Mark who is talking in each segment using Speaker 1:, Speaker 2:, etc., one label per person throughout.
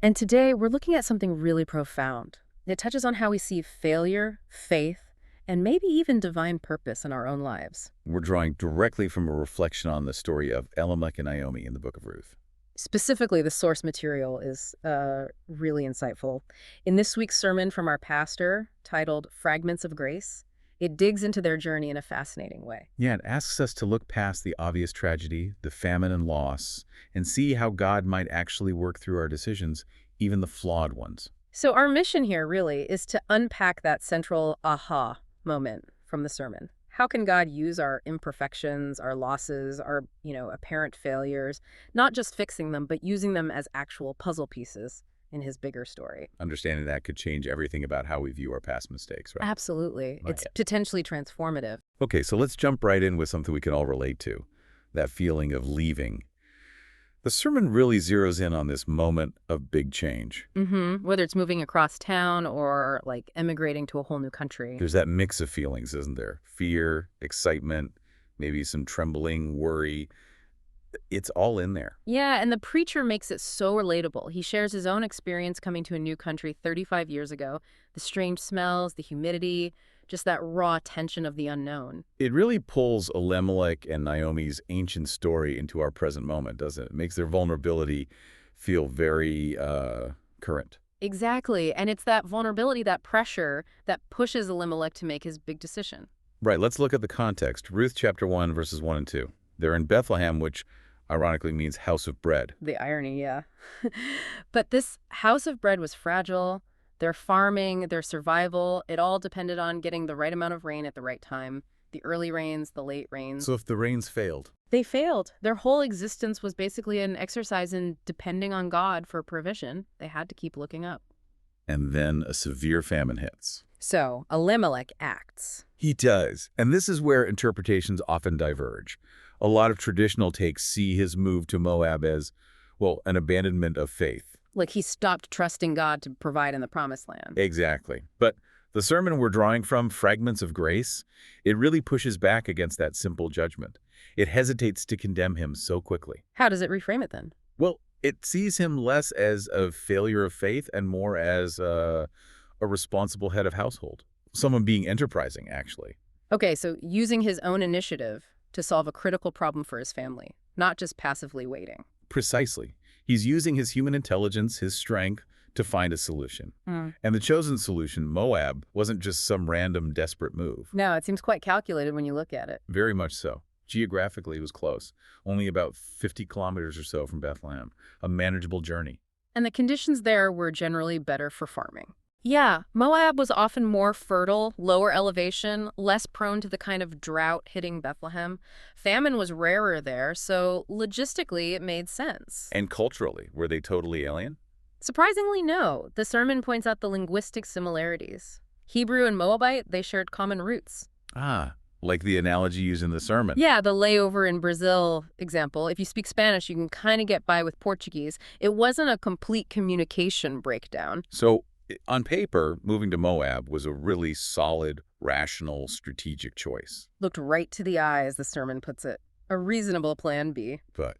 Speaker 1: And today we're looking at something really profound. It touches on how we see failure, faith, and maybe even divine purpose in our own lives.
Speaker 2: We're drawing directly from a reflection on the story of Elimelech and Naomi in the book of Ruth.
Speaker 1: Specifically, the source material is really insightful. In this week's sermon from our pastor, titled Fragments of Grace, it digs into their journey in a fascinating way.
Speaker 2: Yeah, it asks us to look past the obvious tragedy, the famine and loss, and see how God might actually work through our decisions, even the flawed ones.
Speaker 1: So our mission here really is to unpack that central aha moment from the sermon. How can God use our imperfections, our losses, our, apparent failures, not just fixing them, but using them as actual puzzle pieces in his bigger story?
Speaker 2: Understanding that could change everything about how we view our past mistakes, right?
Speaker 1: Absolutely.
Speaker 2: Right.
Speaker 1: It's potentially transformative.
Speaker 2: Okay, so let's jump right in with something we can all relate to, that feeling of leaving. The sermon really zeroes in on this moment of big change.
Speaker 1: Whether it's moving across town or like emigrating to a whole new country.
Speaker 2: There's that mix of feelings, isn't there? Fear, excitement, maybe some trembling, worry. It's all in there.
Speaker 1: Yeah, and the preacher makes it so relatable. He shares his own experience coming to a new country 35 years ago, the strange smells, the humidity, just that raw tension of the unknown.
Speaker 2: It really pulls Elimelech and Naomi's ancient story into our present moment, doesn't it? It makes their vulnerability feel very current.
Speaker 1: Exactly, and it's that vulnerability, that pressure, that pushes Elimelech to make his big decision.
Speaker 2: Right, let's look at the context. Ruth chapter 1, verses 1 and 2. They're in Bethlehem, which ironically means house of bread.
Speaker 1: The irony, yeah. But this house of bread was fragile. Their farming, their survival, it all depended on getting the right amount of rain at the right time. The early rains, the late rains.
Speaker 2: So if the rains failed?
Speaker 1: They failed. Their whole existence was basically an exercise in depending on God for provision. They had to keep looking up.
Speaker 2: And then a severe famine hits.
Speaker 1: So Elimelech acts.
Speaker 2: He does. And this is where interpretations often diverge. A lot of traditional takes see his move to Moab as, well, an abandonment of faith.
Speaker 1: Like he stopped trusting God to provide in the promised land.
Speaker 2: Exactly. But the sermon we're drawing from, Fragments of Grace, it really pushes back against that simple judgment. It hesitates to condemn him so quickly.
Speaker 1: How does it reframe it then?
Speaker 2: Well, it sees him less as a failure of faith and more as a responsible head of household. Someone being enterprising, actually.
Speaker 1: Okay, so using his own initiative to solve a critical problem for his family, not just passively waiting.
Speaker 2: Precisely. He's using his human intelligence, his strength, to find a solution. And the chosen solution, Moab, wasn't just some random, desperate move.
Speaker 1: No, it seems quite calculated when you look at it.
Speaker 2: Very much so. Geographically, it was close. Only about 50 kilometers or so from Bethlehem. A manageable journey.
Speaker 1: And the conditions there were generally better for farming. Yeah, Moab was often more fertile, lower elevation, less prone to the kind of drought hitting Bethlehem. Famine was rarer there, so logistically it made sense.
Speaker 2: And culturally, were they totally alien?
Speaker 1: Surprisingly, no. The sermon points out the linguistic similarities. Hebrew and Moabite, they shared common roots.
Speaker 2: Ah, like the analogy used in the sermon.
Speaker 1: Yeah, the layover in Brazil example. If you speak Spanish, you can kind of get by with Portuguese. It wasn't a complete communication breakdown.
Speaker 2: So, on paper, moving to Moab was a really solid, rational, strategic choice.
Speaker 1: Looked right to the eye, as the sermon puts it. A reasonable plan B.
Speaker 2: But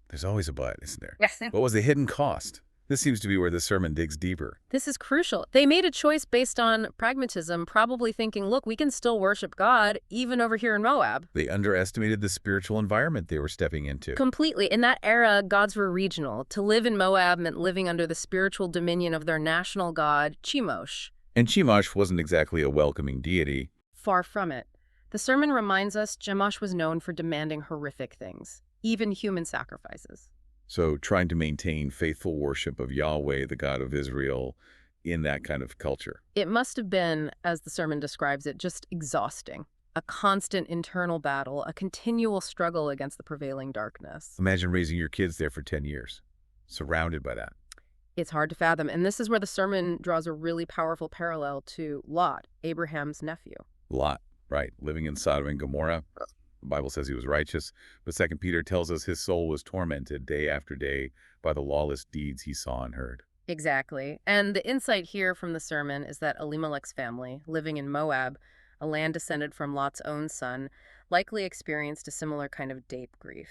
Speaker 2: there's always a but, isn't there?
Speaker 1: Yes.
Speaker 2: What was the hidden cost? This seems to be where the sermon digs deeper.
Speaker 1: This is crucial. They made a choice based on pragmatism, probably thinking, look, we can still worship God, even over here in Moab.
Speaker 2: They underestimated the spiritual environment they were stepping into.
Speaker 1: Completely. In that era, gods were regional. To live in Moab meant living under the spiritual dominion of their national god, Chemosh.
Speaker 2: And Chemosh wasn't exactly a welcoming deity.
Speaker 1: Far from it. The sermon reminds us Chemosh was known for demanding horrific things, even human sacrifices.
Speaker 2: So trying to maintain faithful worship of Yahweh, the God of Israel, in that kind of culture.
Speaker 1: It must have been, as the sermon describes it, just exhausting. A constant internal battle, a continual struggle against the prevailing darkness.
Speaker 2: Imagine raising your kids there for 10 years, surrounded by that.
Speaker 1: It's hard to fathom, and this is where the sermon draws a really powerful parallel to Lot, Abraham's nephew.
Speaker 2: Lot, right, living in Sodom and Gomorrah. The Bible says he was righteous, but 2 Peter tells us his soul was tormented day after day by the lawless deeds he saw and heard.
Speaker 1: Exactly. And the insight here from the sermon is that Elimelech's family, living in Moab, a land descended from Lot's own son, likely experienced a similar kind of deep grief.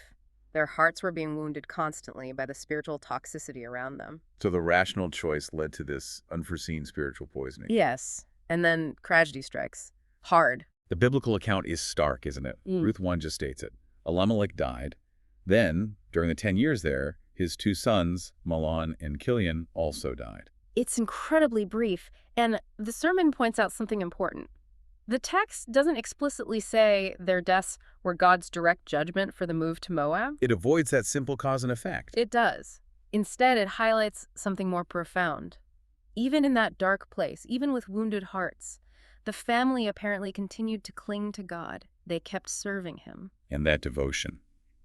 Speaker 1: Their hearts were being wounded constantly by the spiritual toxicity around them.
Speaker 2: So the rational choice led to this unforeseen spiritual poisoning.
Speaker 1: Yes. And then tragedy strikes. Hard.
Speaker 2: The biblical account is stark, isn't it? Ruth 1 just states it. Elimelech died. Then, during the 10 years there, his 2 sons, Mahlon and Chilion, also died.
Speaker 1: It's incredibly brief, and the sermon points out something important. The text doesn't explicitly say their deaths were God's direct judgment for the move to Moab.
Speaker 2: It avoids that simple cause and effect.
Speaker 1: It does. Instead, it highlights something more profound. Even in that dark place, even with wounded hearts, the family apparently continued to cling to God. They kept serving him.
Speaker 2: And that devotion,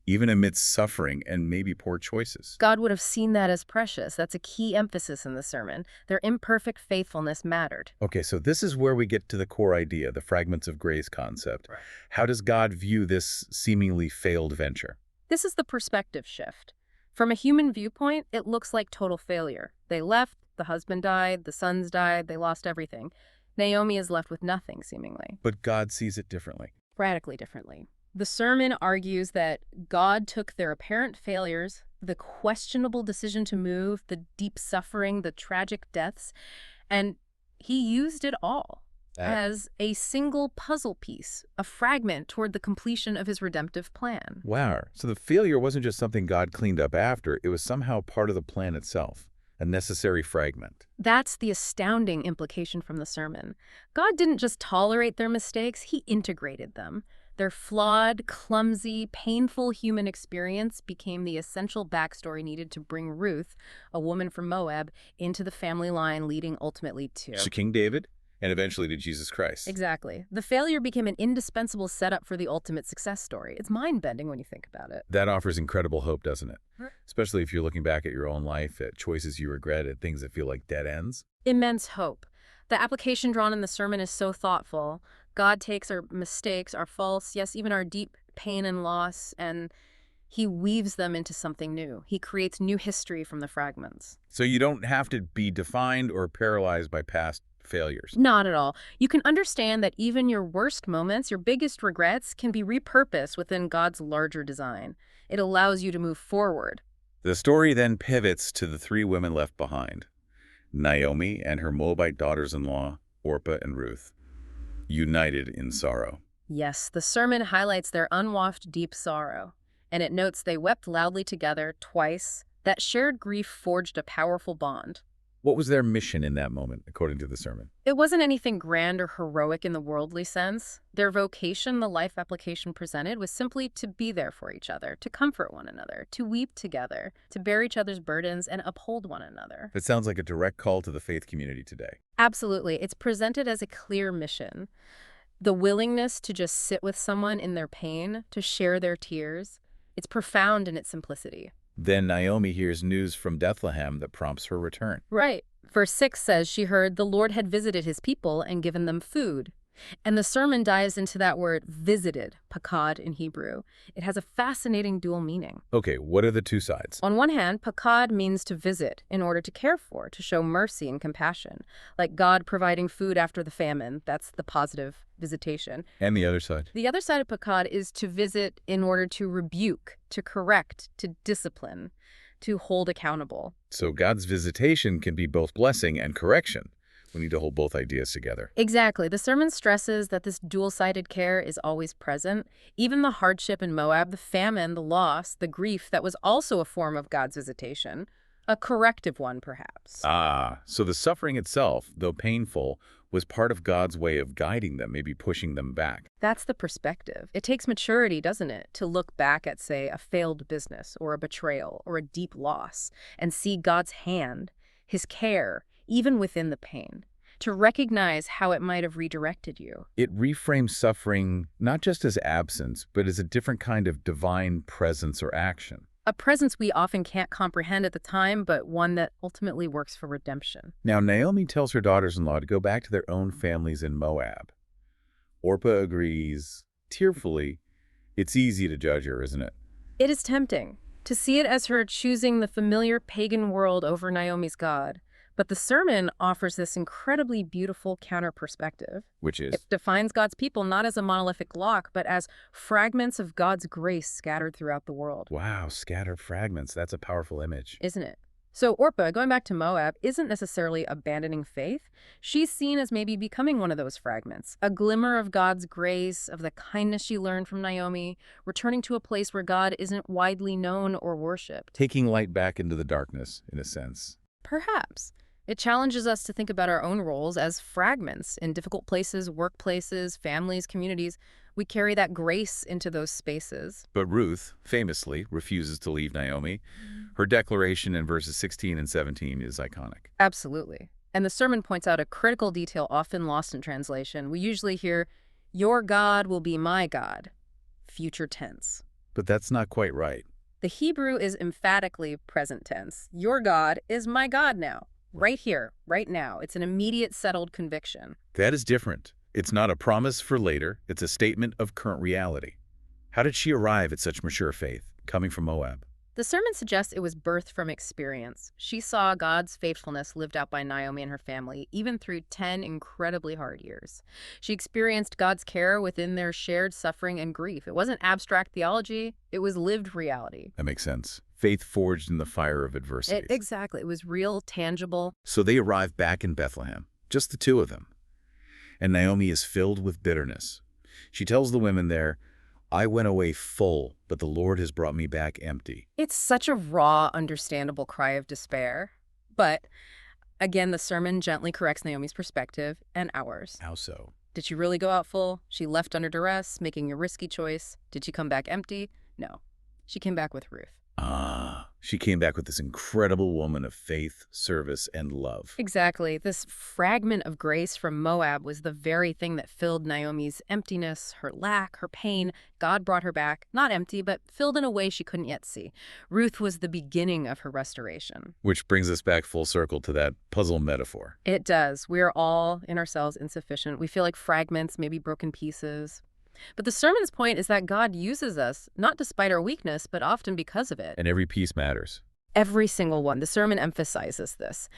Speaker 2: even amidst suffering and maybe poor choices.
Speaker 1: God would have seen that as precious. That's a key emphasis in the sermon. Their imperfect faithfulness mattered.
Speaker 2: Okay, so this is where we get to the core idea, the fragments of grace concept. Right. How does God view this seemingly failed venture?
Speaker 1: This is the perspective shift. From a human viewpoint, it looks like total failure. They left, the husband died, the sons died, they lost everything. Naomi is left with nothing, seemingly.
Speaker 2: But God sees it differently.
Speaker 1: Radically differently. The sermon argues that God took their apparent failures, the questionable decision to move, the deep suffering, the tragic deaths, and he used it all as a single puzzle piece, a fragment toward the completion of his redemptive plan.
Speaker 2: Wow. So the failure wasn't just something God cleaned up after, it was somehow part of the plan itself. A necessary fragment.
Speaker 1: That's the astounding implication from the sermon. God didn't just tolerate their mistakes, he integrated them. Their flawed, clumsy, painful human experience became the essential backstory needed to bring Ruth, a woman from Moab, into the family line, leading ultimately to
Speaker 2: King David, and eventually to Jesus Christ.
Speaker 1: Exactly. The failure became an indispensable setup for the ultimate success story. It's mind-bending when you think about it.
Speaker 2: That offers incredible hope, doesn't it? Especially if you're looking back at your own life, at choices you regret, at things that feel like dead ends.
Speaker 1: Immense hope. The application drawn in the sermon is so thoughtful. God takes our mistakes, our faults, yes, even our deep pain and loss, and he weaves them into something new. He creates new history from the fragments.
Speaker 2: So you don't have to be defined or paralyzed by past failures.
Speaker 1: Not at all. You can understand that even your worst moments, your biggest regrets, can be repurposed within God's larger design. It allows you to move forward.
Speaker 2: The story then pivots to the 3 women left behind. Naomi and her Moabite daughters-in-law, Orpah and Ruth, united in sorrow.
Speaker 1: Yes, the sermon highlights their unwashed deep sorrow, and it notes they wept loudly together twice. That shared grief forged a powerful bond.
Speaker 2: What was their mission in that moment, according to the sermon?
Speaker 1: It wasn't anything grand or heroic in the worldly sense. Their vocation, the life application presented, was simply to be there for each other, to comfort one another, to weep together, to bear each other's burdens and uphold one another.
Speaker 2: It sounds like a direct call to the faith community today.
Speaker 1: Absolutely. It's presented as a clear mission. The willingness to just sit with someone in their pain, to share their tears. It's profound in its simplicity.
Speaker 2: Then Naomi hears news from Bethlehem that prompts her return.
Speaker 1: Right. Verse 6 says she heard the Lord had visited his people and given them food. And the sermon dives into that word visited, pakad in Hebrew. It has a fascinating dual meaning.
Speaker 2: Okay, what are the 2 sides?
Speaker 1: On one hand, pakad means to visit in order to care for, to show mercy and compassion. Like God providing food after the famine. That's the positive visitation.
Speaker 2: And the other side?
Speaker 1: The other side of pakad is to visit in order to rebuke, to correct, to discipline, to hold accountable.
Speaker 2: So God's visitation can be both blessing and correction. We need to hold both ideas together.
Speaker 1: Exactly. The sermon stresses that this dual-sided care is always present. Even the hardship in Moab, the famine, the loss, the grief, that was also a form of God's visitation. A corrective one, perhaps.
Speaker 2: So the suffering itself, though painful, was part of God's way of guiding them, maybe pushing them back.
Speaker 1: That's the perspective. It takes maturity, doesn't it, to look back at, say, a failed business or a betrayal or a deep loss and see God's hand, his care, even within the pain, to recognize how it might have redirected you.
Speaker 2: It reframes suffering not just as absence, but as a different kind of divine presence or action.
Speaker 1: A presence we often can't comprehend at the time, but one that ultimately works for redemption.
Speaker 2: Now, Naomi tells her daughters-in-law to go back to their own families in Moab. Orpah agrees, tearfully. It's easy to judge her, isn't it?
Speaker 1: It is tempting to see it as her choosing the familiar pagan world over Naomi's God. But the sermon offers this incredibly beautiful counter-perspective.
Speaker 2: Which is?
Speaker 1: It defines God's people not as a monolithic block, but as fragments of God's grace scattered throughout the world.
Speaker 2: Wow, scattered fragments. That's a powerful image.
Speaker 1: Isn't it? So Orpah, going back to Moab, isn't necessarily abandoning faith. She's seen as maybe becoming one of those fragments, a glimmer of God's grace, of the kindness she learned from Naomi, returning to a place where God isn't widely known or worshipped.
Speaker 2: Taking light back into the darkness, in a sense.
Speaker 1: Perhaps. It challenges us to think about our own roles as fragments in difficult places, workplaces, families, communities. We carry that grace into those spaces.
Speaker 2: But Ruth, famously, refuses to leave Naomi. Her declaration in verses 16 and 17 is iconic.
Speaker 1: Absolutely. And the sermon points out a critical detail often lost in translation. We usually hear, "Your God will be my God," future tense.
Speaker 2: But that's not quite right.
Speaker 1: The Hebrew is emphatically present tense. Your God is my God now. Right here, right now. It's an immediate settled conviction.
Speaker 2: That is different. It's not a promise for later. It's a statement of current reality. How did she arrive at such mature faith, coming from Moab?
Speaker 1: The sermon suggests it was birthed from experience. She saw God's faithfulness lived out by Naomi and her family, even through 10 incredibly hard years. She experienced God's care within their shared suffering and grief. It wasn't abstract theology, it was lived reality.
Speaker 2: That makes sense. Faith forged in the fire of adversity.
Speaker 1: Exactly. It was real, tangible.
Speaker 2: So they arrive back in Bethlehem, just the two of them. And Naomi is filled with bitterness. She tells the women there, "I went away full, but the Lord has brought me back empty."
Speaker 1: It's such a raw, understandable cry of despair. But, again, the sermon gently corrects Naomi's perspective and ours.
Speaker 2: How so?
Speaker 1: Did she really go out full? She left under duress, making a risky choice. Did she come back empty? No. She came back with Ruth.
Speaker 2: She came back with this incredible woman of faith, service, and love.
Speaker 1: Exactly. This fragment of grace from Moab was the very thing that filled Naomi's emptiness, her lack, her pain. God brought her back, not empty, but filled in a way she couldn't yet see. Ruth was the beginning of her restoration.
Speaker 2: Which brings us back full circle to that puzzle metaphor.
Speaker 1: It does. We are all, in ourselves, insufficient. We feel like fragments, maybe broken pieces. But the sermon's point is that God uses us, not despite our weakness, but often because of it.
Speaker 2: And every piece matters.
Speaker 1: Every single one. The sermon emphasizes this.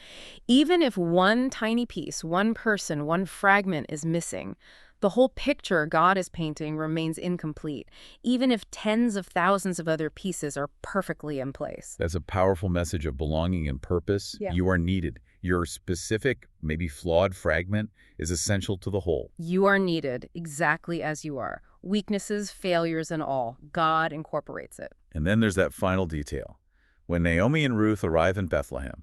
Speaker 1: Even if one tiny piece, one person, one fragment is missing, the whole picture God is painting remains incomplete, even if tens of thousands of other pieces are perfectly in place.
Speaker 2: That's a powerful message of belonging and purpose.
Speaker 1: Yeah.
Speaker 2: You are needed. Your specific, maybe flawed fragment is essential to the whole.
Speaker 1: You are needed exactly as you are. Weaknesses, failures, and all. God incorporates it.
Speaker 2: And then there's that final detail. When Naomi and Ruth arrive in Bethlehem,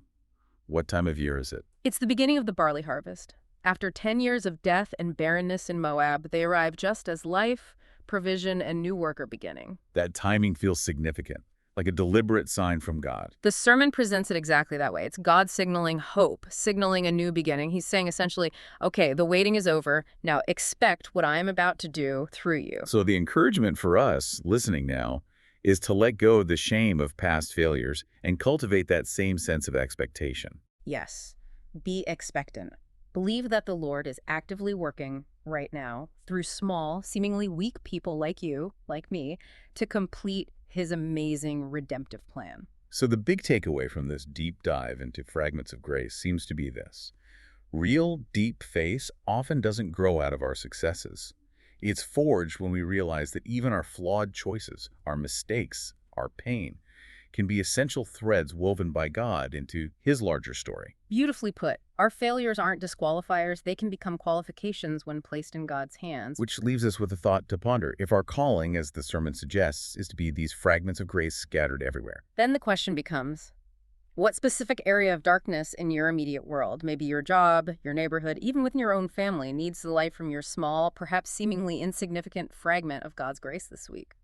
Speaker 2: what time of year is it?
Speaker 1: It's the beginning of the barley harvest. After 10 years of death and barrenness in Moab, they arrive just as life, provision, and new work are beginning.
Speaker 2: That timing feels significant, like a deliberate sign from God.
Speaker 1: The sermon presents it exactly that way. It's God signaling hope, signaling a new beginning. He's saying essentially, okay, the waiting is over. Now expect what I am about to do through you.
Speaker 2: So the encouragement for us listening now is to let go of the shame of past failures and cultivate that same sense of expectation.
Speaker 1: Yes, be expectant. Believe that the Lord is actively working right now through small, seemingly weak people like you, like me, to complete his amazing redemptive plan.
Speaker 2: So the big takeaway from this deep dive into Fragments of Grace seems to be this. Real deep faith often doesn't grow out of our successes. It's forged when we realize that even our flawed choices, our mistakes, our pain, can be essential threads woven by God into his larger story.
Speaker 1: Beautifully put. Our failures aren't disqualifiers. They can become qualifications when placed in God's hands.
Speaker 2: Which leaves us with a thought to ponder. If our calling, as the sermon suggests, is to be these fragments of grace scattered everywhere,
Speaker 1: Then the question becomes, what specific area of darkness in your immediate world, maybe your job, your neighborhood, even within your own family, needs the light from your small, perhaps seemingly insignificant fragment of God's grace this week?